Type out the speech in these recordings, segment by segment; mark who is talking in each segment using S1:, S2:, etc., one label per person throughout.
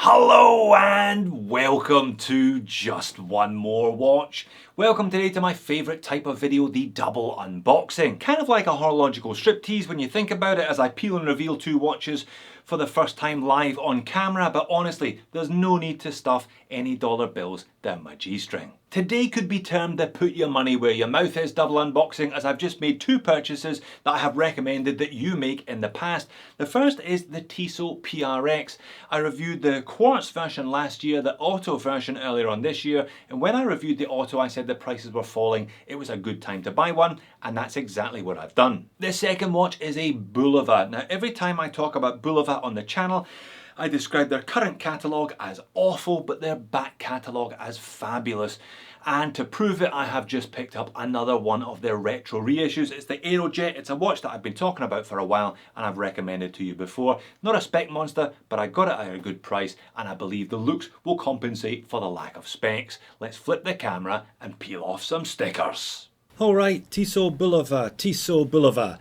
S1: Hello and welcome to Just One More Watch. Welcome today to my favourite type of video, the double unboxing. Kind of like a horological striptease when you think about it, as I peel and reveal two watches for the first time live on camera, but honestly, there's no need to stuff any dollar bills down my G-string. Today could be termed the put your money where your mouth is double unboxing, as I've just made two purchases that I have recommended that you make in the past. The first is the Tissot PRX. I reviewed the quartz version last year, the auto version earlier on this year, and when I reviewed the auto I said the prices were falling, it was a good time to buy one, and that's exactly what I've done. The second watch is a Bulova. Now every time I talk about Bulova on the channel, I describe their current catalogue as awful, but their back catalogue as fabulous. And to prove it, I have just picked up another one of their retro reissues. It's the Aerojet. It's a watch that I've been talking about for a while and I've recommended to you before. Not a spec monster, but I got it at a good price and I believe the looks will compensate for the lack of specs. Let's flip the camera and peel off some stickers. Alright, Tissot Bulova.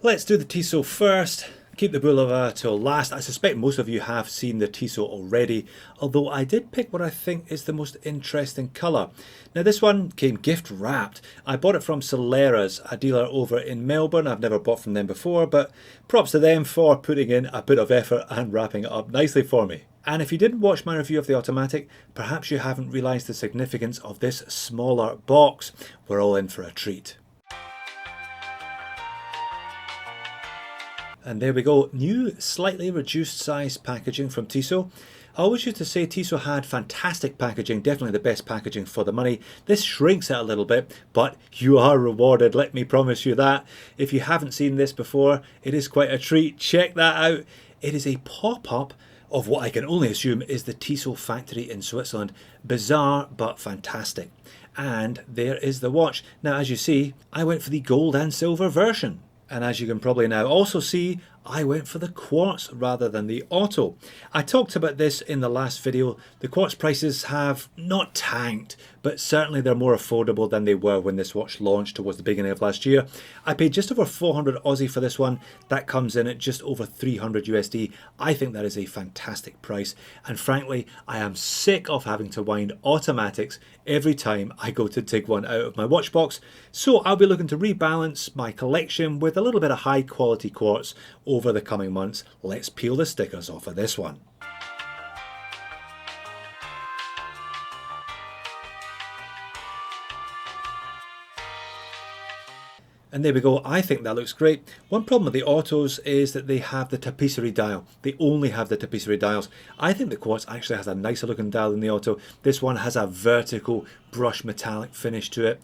S1: Let's do the Tissot first. Keep the Bulova till last. I suspect most of you have seen the Tissot already, although I did pick what I think is the most interesting colour. Now this one came gift wrapped. I bought it from Solera's, a dealer over in Melbourne. I've never bought from them before, but props to them for putting in a bit of effort and wrapping it up nicely for me. And if you didn't watch my review of the automatic, perhaps you haven't realised the significance of this smaller box. We're all in for a treat. And there we go, new slightly reduced size packaging from Tissot. I always used to say Tissot had fantastic packaging, definitely the best packaging for the money. This shrinks it a little bit, but you are rewarded, let me promise you that. If you haven't seen this before, it is quite a treat. Check that out. It is a pop-up of what I can only assume is the Tissot factory in Switzerland. Bizarre, but fantastic. And there is the watch. Now, as you see, I went for the gold and silver version. And as you can probably now also see, I went for the quartz rather than the auto. I talked about this in the last video. The quartz prices have not tanked, but certainly they're more affordable than they were when this watch launched towards the beginning of last year. I paid just over 400 Aussie for this one. That comes in at just over 300 USD. I think that is a fantastic price. And frankly, I am sick of having to wind automatics every time I go to take one out of my watch box. So I'll be looking to rebalance my collection with a little bit of high quality quartz over the coming months. Let's peel the stickers off of this one. And there we go, I think that looks great. One problem with the autos is that they have the tapisserie dial. They only have the tapisserie dials. I think the quartz actually has a nicer looking dial than the auto. This one has a vertical brush metallic finish to it.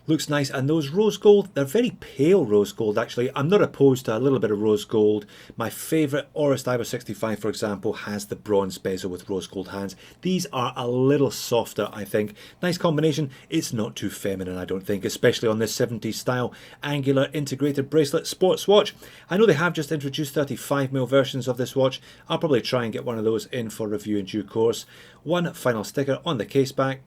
S1: Looks nice, and those rose gold, they're very pale rose gold actually. I'm not opposed to a little bit of rose gold. My favourite Oris Diver 65, for example, has the bronze bezel with rose gold hands. These are a little softer, I think. Nice combination. It's not too feminine, I don't think, especially on this 70s style angular integrated bracelet sports watch. I know they have just introduced 35mm versions of this watch. I'll probably try and get one of those in for review in due course. One final sticker on the case back.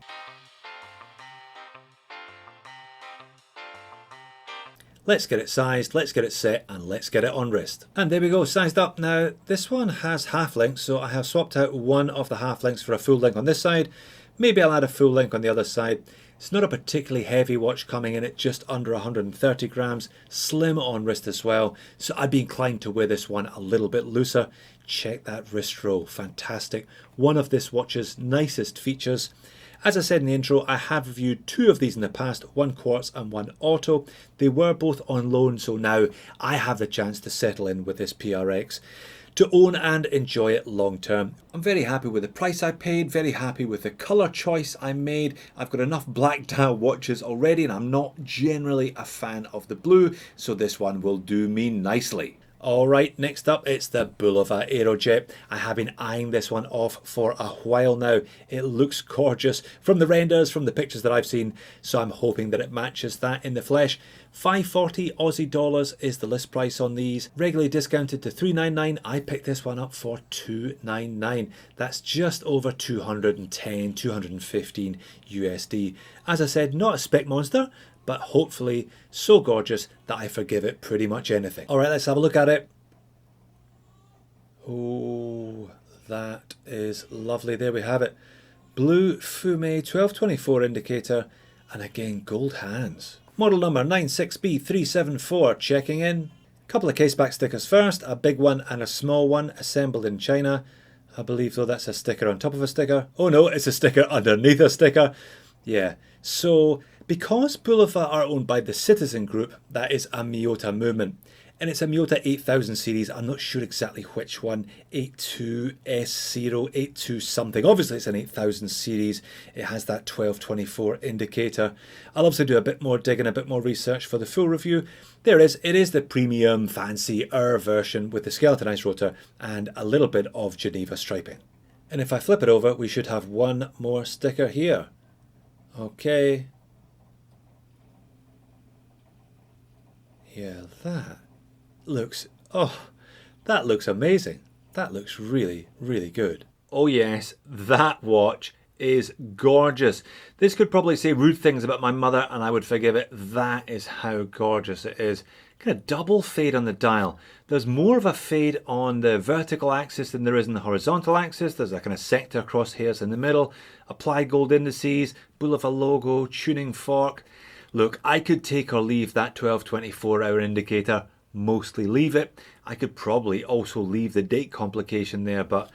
S1: Let's get it sized, let's get it set, and let's get it on wrist. And there we go, sized up. Now, this one has half links, so I have swapped out one of the half links for a full link on this side. Maybe I'll add a full link on the other side. It's not a particularly heavy watch, coming in at just under 130 grams, slim on wrist as well, so I'd be inclined to wear this one a little bit looser. Check that wrist roll, fantastic. One of this watch's nicest features. As I said in the intro, I have reviewed two of these in the past, one quartz and one auto. They were both on loan, so now I have the chance to settle in with this PRX, to own and enjoy it long term. I'm very happy with the price I paid, very happy with the colour choice I made. I've got enough black dial watches already and I'm not generally a fan of the blue, so this one will do me nicely. Alright, next up it's the Bulova Aerojet. I have been eyeing this one off for a while now. It looks gorgeous from the renders, from the pictures that I've seen, so I'm hoping that it matches that in the flesh. 540 Aussie dollars is the list price on these, regularly discounted to 399. I picked this one up for 299. That's just over 210, 215 USD. As I said, not a spec monster, but hopefully so gorgeous that I forgive it pretty much anything. Alright, let's have a look at it. Oh,
S2: That is lovely. There we have it. Blue Fume 1224 indicator, and again gold hands. Model number 96B374 checking in. Couple of caseback stickers first, a big one and a small one assembled in China. I believe though that's a sticker on top of a sticker. Oh no, it's a sticker underneath a sticker. Yeah, so because Bulova are owned by the Citizen Group, that is a Miyota movement. And it's a Miyota 8000 series, I'm not sure exactly which one, 82S0, 82 something. Obviously it's an 8000 series, it has that 1224 indicator. I'll obviously do a bit more digging, a bit more research for the full review. There it is the premium fancier version with the skeletonized rotor and a little bit of Geneva striping. And if I flip it over, we should have one more sticker here. Okay. Yeah, that looks amazing. That looks really, really good. Oh yes, that watch is gorgeous. This could probably say rude things about my mother and I would forgive it. That is how gorgeous it is. Kind of double fade on the dial. There's more of a fade on the vertical axis than there is in the horizontal axis. There's a kind of sector crosshairs in the middle. Applied gold indices, Bulova logo, tuning fork. Look, I could take or leave that 1224 hour indicator. Mostly leave it. I could probably also leave the date complication there, but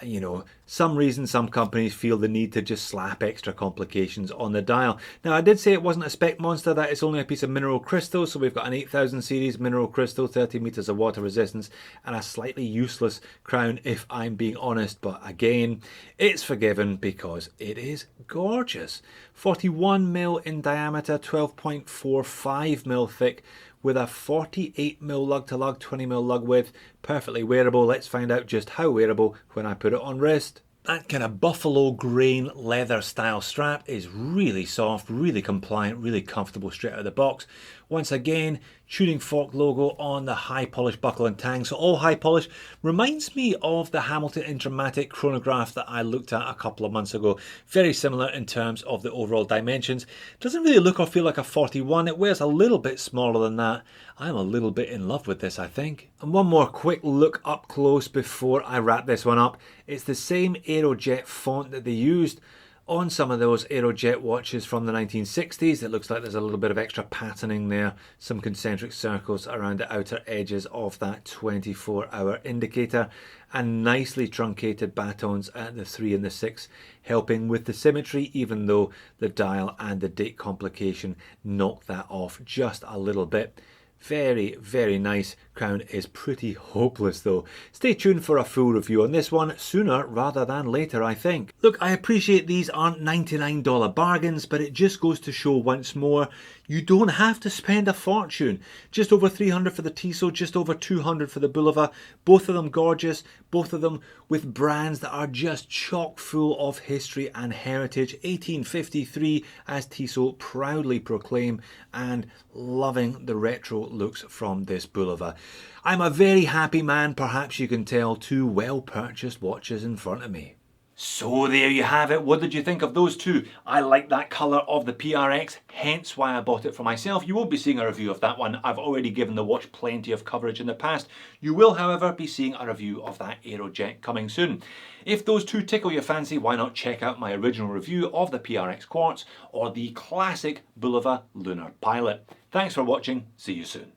S2: you know, some reason some companies feel the need to just slap extra complications on the dial. Now I did say it wasn't a spec monster, that it's only a piece of mineral crystal, so we've got an 8000 series mineral crystal, 30 meters of water resistance, and a slightly useless crown if I'm being honest, but again, it's forgiven because it is gorgeous. 41mm in diameter, 12.45mm thick, with a 48mm lug to lug, 20mm lug width, perfectly wearable. Let's find out just how wearable when I put it on wrist. That kind of buffalo grain leather style strap is really soft, really compliant, really comfortable straight out of the box. Once again, tuning fork logo on the high polish buckle and tang, so all high polish. Reminds me of the Hamilton Intramatic chronograph that I looked at a couple of months ago. Very similar in terms of the overall dimensions. Doesn't really look or feel like a 41, it wears a little bit smaller than that. I'm a little bit in love with this, I think. And one more quick look up close before I wrap this one up. It's the same Aerojet font that they used on some of those Aerojet watches from the 1960s. It looks like there's a little bit of extra patterning there, some concentric circles around the outer edges of that 24-hour indicator, and nicely truncated batons at the 3 and the 6, helping with the symmetry, even though the dial and the date complication knock that off just a little bit. Very, very nice. Crown is pretty hopeless though. Stay tuned for a full review on this one sooner rather than later, I think. Look, I appreciate these aren't $99 bargains, but it just goes to show once more, you don't have to spend a fortune. Just over $300 for the Tissot, just over $200 for the Bulova. Both of them gorgeous, both of them with brands that are just chock full of history and heritage. 1853, as Tissot proudly proclaim, and loving the retro looks from this Bulova. I'm a very happy man, perhaps you can tell. Two well purchased watches in front of me. So there you have it. What did you think of those two? I like that colour of the PRX, hence why I bought it for myself. You won't be seeing a review of that one. I've already given the watch plenty of coverage in the past. You will, however, be seeing a review of that Aerojet coming soon. If those two tickle your fancy, why not check out my original review of the PRX Quartz or the classic Bulova Lunar Pilot. Thanks for watching. See you soon.